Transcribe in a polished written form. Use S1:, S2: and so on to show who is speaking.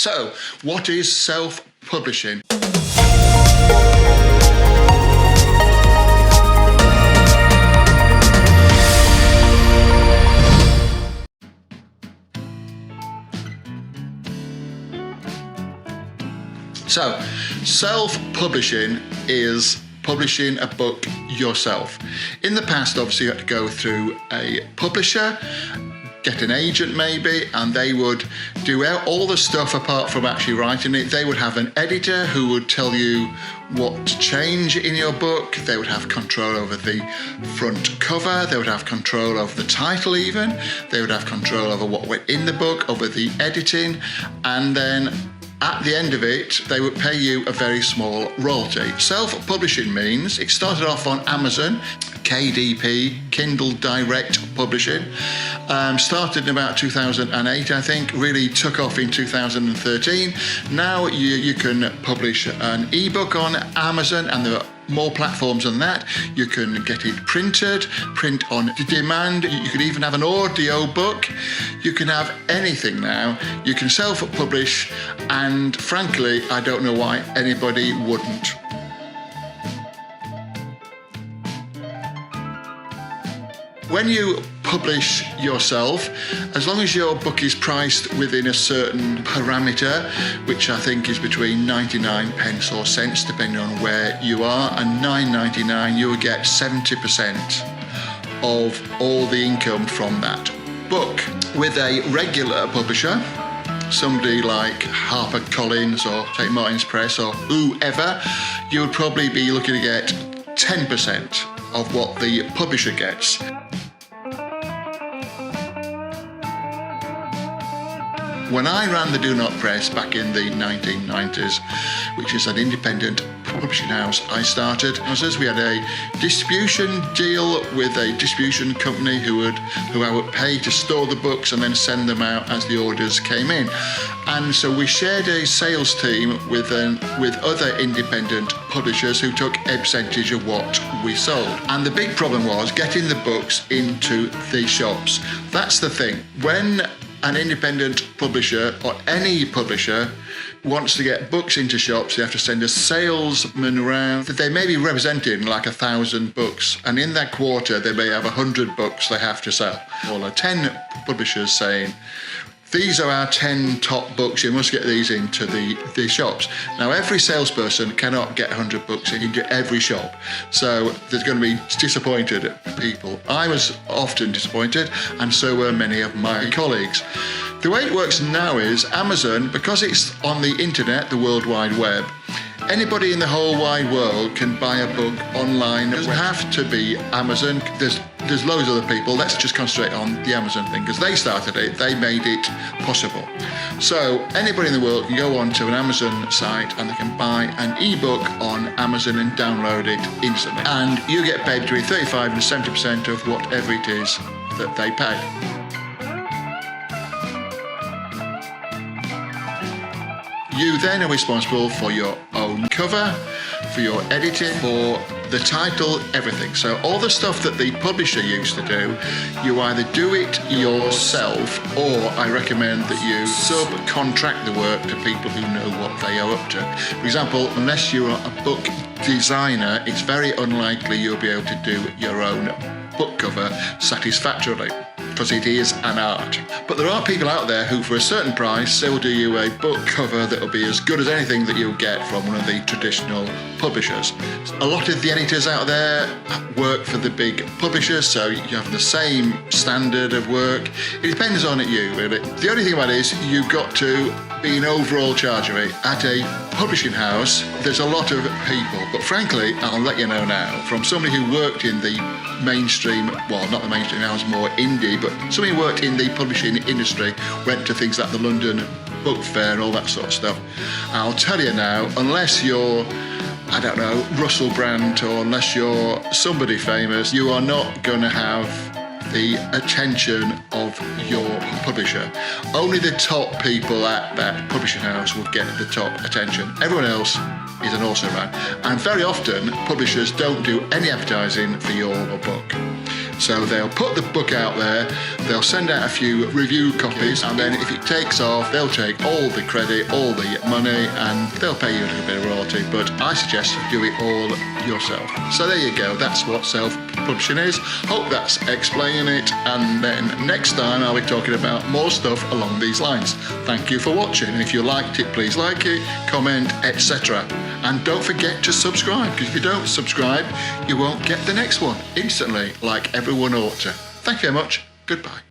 S1: So, what is self-publishing? So, self-publishing is publishing a book yourself. In the past, obviously, you had to go through a publisher, get an agent maybe, and they would do all the stuff apart from actually writing it. They would have an editor who would tell you what to change in your book. They would have control over the front cover. They would have control over the title even. They would have control over what went in the book, over the editing, and then at the end of it, they would pay you a very small royalty. Self-publishing means it started off on Amazon, KDP, Kindle Direct Publishing. Started in about 2008, I think, really took off in 2013. Now you can publish an ebook on Amazon, and there are more platforms than that. You can get it printed, print on demand. You could even have an audio book. You can have anything now. You can self-publish, and frankly, I don't know why anybody wouldn't. When you publish yourself, as long as your book is priced within a certain parameter, which I think is between 99 pence or cents, depending on where you are, and £9.99, you will get 70% of all the income from that book. With a regular publisher, somebody like HarperCollins or St. Martin's Press or whoever, you would probably be looking to get 10% of what the publisher gets. When I ran the Do Not Press back in the 1990s, which is an independent publishing house I started, we had a distribution deal with a distribution company who I would pay to store the books and then send them out as the orders came in. And so we shared a sales team with other independent publishers who took a percentage of what we sold. And the big problem was getting the books into the shops. That's the thing. When an independent publisher or any publisher wants to get books into shops, they have to send a salesman around. They may be representing like 1,000 books, and in that quarter they may have 100 books they have to sell. Or 10 publishers saying, these are our 10 top books, you must get these into the shops. Now, every salesperson cannot get 100 books into every shop, so there's going to be disappointed people. I was often disappointed, and so were many of my colleagues. The way it works now is Amazon, because it's on the internet, the World Wide Web, anybody in the whole wide world can buy a book online. It doesn't have to be Amazon. There's loads of other people. Let's just concentrate on the Amazon thing, because they started it, they made it possible. So anybody in the world can go onto an Amazon site and they can buy an ebook on Amazon and download it instantly. And you get paid between 35 and 70% of whatever it is that they pay. You then are responsible for your own cover, for your editing, for the title, everything. So all the stuff that the publisher used to do, you either do it yourself, or I recommend that you subcontract the work to people who know what they are up to. For example, unless you're a book designer, it's very unlikely you'll be able to do your own book cover satisfactorily, because it is an art. But there are people out there who, for a certain price, they will do you a book cover that will be as good as anything that you'll get from one of the traditional publishers. A lot of the editors out there work for the big publishers, so you have the same standard of work. It depends on you, really. The only thing about it is you've got to be an overall charge rate. At a publishing house, there's a lot of people, but frankly, I'll let you know now, from somebody who worked in the mainstream, well, not the mainstream, I was more indie, but somebody who worked in the publishing industry, went to things like the London Book Fair and all that sort of stuff. I'll tell you now, unless you're, I don't know, Russell Brand, or unless you're somebody famous, you are not going to have the attention of your publisher. Only the top people at that publishing house will get the top attention. Everyone else is an also-ran. And very often, publishers don't do any advertising for your book. So they'll put the book out there, they'll send out a few review copies, and then if it takes off, they'll take all the credit, all the money, and they'll pay you a little bit of royalty. But I suggest you do it all yourself. So there you go, that's what self-publishing is. Hope that's explaining it, and then next time I'll be talking about more stuff along these lines. Thank you for watching, and if you liked it, please like it, comment, etc. And don't forget to subscribe, because if you don't subscribe, you won't get the next one instantly, like everyone ought to. Thank you very much. Goodbye.